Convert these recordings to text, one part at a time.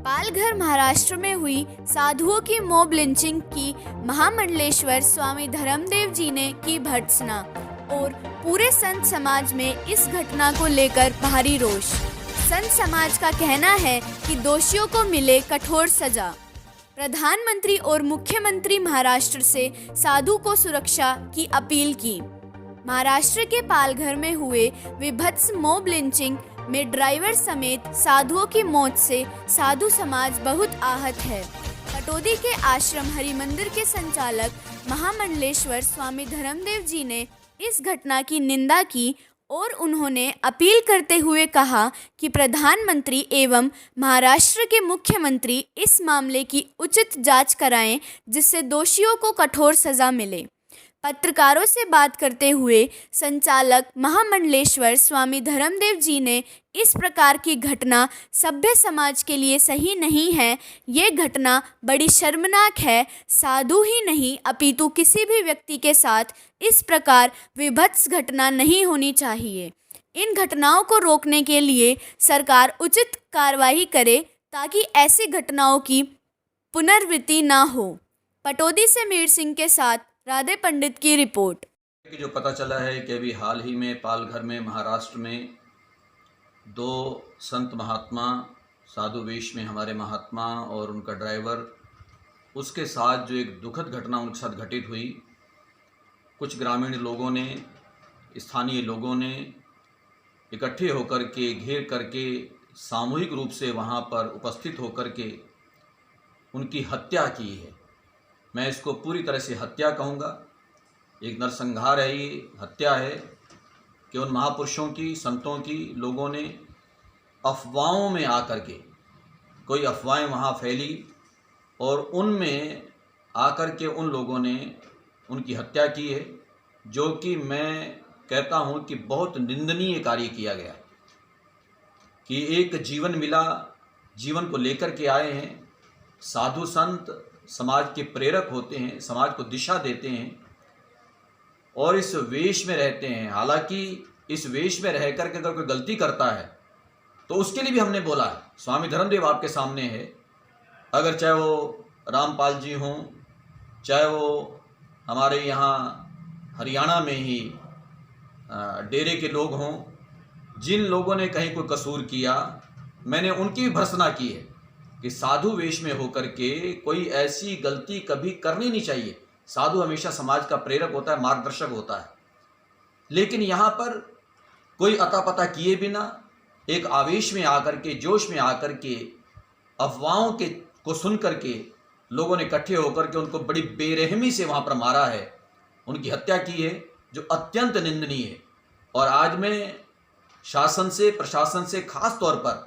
पालघर महाराष्ट्र में हुई साधुओं की मॉब लिंचिंग की महामंडलेश्वर स्वामी धर्मदेव जी ने की भर्त्सना और पूरे संत समाज में इस घटना को लेकर भारी रोष। संत समाज का कहना है कि दोषियों को मिले कठोर सजा। प्रधानमंत्री और मुख्यमंत्री महाराष्ट्र से साधु को सुरक्षा की अपील की। महाराष्ट्र के पालघर में हुए विभत्स मॉब लिंचिंग में ड्राइवर समेत साधुओं की मौत से साधु समाज बहुत आहत है। पटौदी के आश्रम हरि मंदिर के संचालक महामंडलेश्वर स्वामी धर्मदेव जी ने इस घटना की निंदा की और उन्होंने अपील करते हुए कहा कि प्रधानमंत्री एवं महाराष्ट्र के मुख्यमंत्री इस मामले की उचित जांच कराएं, जिससे दोषियों को कठोर सजा मिले। पत्रकारों से बात करते हुए संचालक महामंडलेश्वर स्वामी धर्मदेव जी ने इस प्रकार की घटना सभ्य समाज के लिए सही नहीं है। ये घटना बड़ी शर्मनाक है। साधु ही नहीं अपितु किसी भी व्यक्ति के साथ इस प्रकार विभत्स घटना नहीं होनी चाहिए। इन घटनाओं को रोकने के लिए सरकार उचित कार्रवाई करे ताकि ऐसी घटनाओं की पुनरावृत्ति ना हो। पटौदी से मीर सिंह के साथ राधे पंडित की रिपोर्ट। कि जो पता चला है कि अभी हाल ही में पालघर में महाराष्ट्र में दो संत महात्मा साधु वेश में हमारे महात्मा और उनका ड्राइवर, उसके साथ जो एक दुखद घटना उनके साथ घटित हुई। कुछ ग्रामीण लोगों ने, स्थानीय लोगों ने इकट्ठे होकर के, घेर करके, सामूहिक रूप से वहाँ पर उपस्थित होकर के उनकी हत्या की है। मैं इसको पूरी तरह से हत्या कहूँगा। एक नरसंहार है, ये हत्या है कि उन महापुरुषों की, संतों की लोगों ने अफवाहों में आकर के, कोई अफवाहें वहाँ फैली और उनमें आकर के उन लोगों ने उनकी हत्या की है, जो कि मैं कहता हूँ कि बहुत निंदनीय कार्य किया गया कि एक जीवन मिला, जीवन को लेकर के आए हैं। साधु संत समाज के प्रेरक होते हैं, समाज को दिशा देते हैं और इस वेश में रहते हैं। हालांकि इस वेश में रह कर के अगर कोई गलती करता है तो उसके लिए भी हमने बोला है। स्वामी धर्मदेव आपके सामने है, अगर चाहे वो रामपाल जी हों, चाहे वो हमारे यहाँ हरियाणा में ही डेरे के लोग हों, जिन लोगों ने कहीं कोई कसूर किया, मैंने उनकी भी भर्त्सना की है कि साधु वेश में होकर के कोई ऐसी गलती कभी करनी नहीं चाहिए। साधु हमेशा समाज का प्रेरक होता है, मार्गदर्शक होता है। लेकिन यहाँ पर कोई अता पता किए बिना एक आवेश में आकर के, जोश में आकर के, अफवाहों के को सुन करके लोगों ने इकट्ठे होकर के उनको बड़ी बेरहमी से वहाँ पर मारा है, उनकी हत्या की है, जो अत्यंत निंदनीय है। और आज मैं शासन से, प्रशासन से, खास तौर पर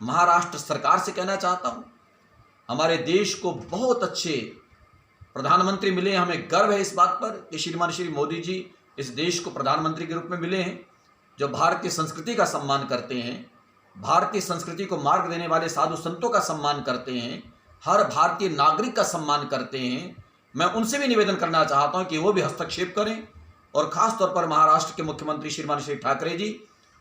महाराष्ट्र सरकार से कहना चाहता हूँ, हमारे देश को बहुत अच्छे प्रधानमंत्री मिले। हमें गर्व है इस बात पर कि श्रीमान श्री मोदी जी इस देश को प्रधानमंत्री के रूप में मिले हैं, जो भारतीय संस्कृति का सम्मान करते हैं, भारतीय संस्कृति को मार्ग देने वाले साधु संतों का सम्मान करते हैं, हर भारतीय नागरिक का सम्मान करते हैं। मैं उनसे भी निवेदन करना चाहता हूँ कि वो भी हस्तक्षेप करें। और ख़ास तौर पर महाराष्ट्र के मुख्यमंत्री श्रीमान श्री ठाकरे जी,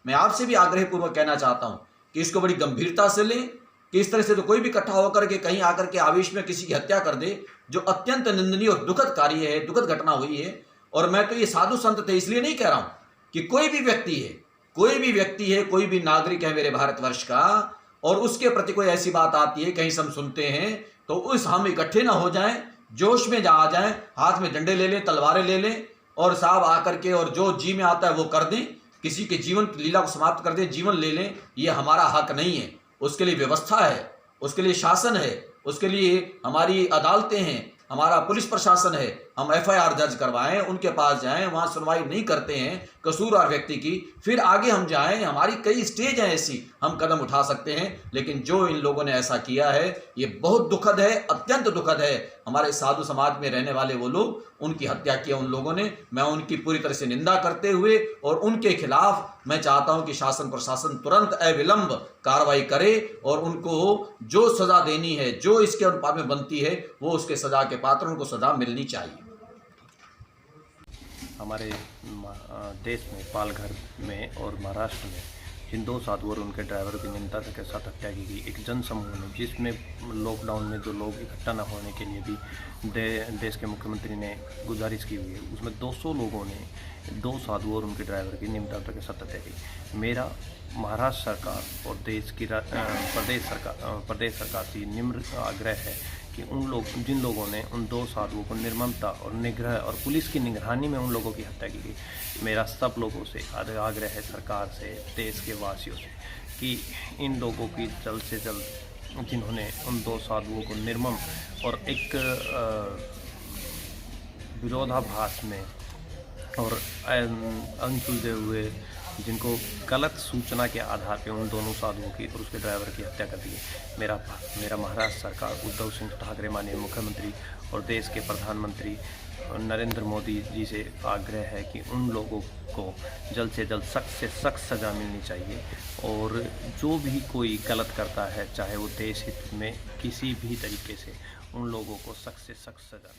मैं आपसे भी आग्रहपूर्वक कहना चाहता हूँ कि इसको बड़ी गंभीरता से लें कि इस तरह से तो कोई भी इकट्ठा होकर के कहीं आकर के आवेश में किसी की हत्या कर दे, जो अत्यंत निंदनीय और दुखद कार्य है, दुखद घटना हुई है। और मैं तो ये साधु संत थे इसलिए नहीं कह रहा हूँ कि कोई भी व्यक्ति है, कोई भी व्यक्ति है, कोई भी नागरिक है मेरे भारतवर्ष का, और उसके प्रति कोई ऐसी बात आती है, कहीं से हम सुनते हैं, तो उस हम इकट्ठे ना हो जाएं, जोश में आ जाएं, हाथ में डंडे ले लें, तलवारें ले लें और साहब आकर के और जो जी में आता है वो कर दें, किसी के जीवन की लीला को समाप्त कर दें, जीवन ले लें। ये हमारा हक नहीं है। उसके लिए व्यवस्था है, उसके लिए शासन है, उसके लिए हमारी अदालतें हैं, हमारा पुलिस प्रशासन है। हम एफआईआर दर्ज करवाएं, उनके पास जाएं, वहाँ सुनवाई नहीं करते हैं कसूरवार व्यक्ति की, फिर आगे हम जाएं। हमारी कई स्टेज हैं ऐसी, हम कदम उठा सकते हैं। लेकिन जो इन लोगों ने ऐसा किया है ये बहुत दुखद है, अत्यंत दुखद है। हमारे साधु समाज में रहने वाले वो लोग, उनकी हत्या किया उन लोगों ने। मैं उनकी पूरी तरह से निंदा करते हुए और उनके खिलाफ मैं चाहता हूं कि शासन प्रशासन तुरंत अविलंब कार्रवाई करे और उनको जो सजा देनी है, जो इसके अनुपात में बनती है, वो उसके सजा के पात्र, उनको सजा मिलनी चाहिए। हमारे देश में पालघर में और महाराष्ट्र में जिन दो साधुओं और उनके ड्राइवर की निर्ममता के साथ हत्या की गई। एक जनसमूह ने, जिसमें लॉकडाउन में जो लोग इकट्ठा न होने के लिए भी देश के मुख्यमंत्री ने गुजारिश की हुई है, उसमें 200 लोगों ने दो साधुओं और उनके ड्राइवर की निर्ममता के साथ हत्या की। मेरा महाराष्ट्र सरकार और देश की प्रदेश सरकार से निम्र आग्रह है कि जिन लोगों ने उन दो साधुओं को निर्ममता और निग्रह और पुलिस की निगरानी में उन लोगों की हत्या की गई, मेरा सब लोगों से आग्रह है, सरकार से, देश के वासियों से, कि इन लोगों की जल्द से जल्द, जिन्होंने उन दो साधुओं को निर्मम और एक विरोधाभास में और अनसुलझे हुए, जिनको गलत सूचना के आधार पर उन दोनों साधुओं की और उसके ड्राइवर की हत्या कर दी है। मेरा महाराष्ट्र सरकार, उद्धव सिंह ठाकरे माननीय मुख्यमंत्री और देश के प्रधानमंत्री नरेंद्र मोदी जी से आग्रह है कि उन लोगों को जल्द से जल्द सख्त से सख्त सज़ा मिलनी चाहिए, और जो भी कोई गलत करता है, चाहे वो देश हित में किसी भी तरीके से, उन लोगों को सख्त से सख्त सज़ा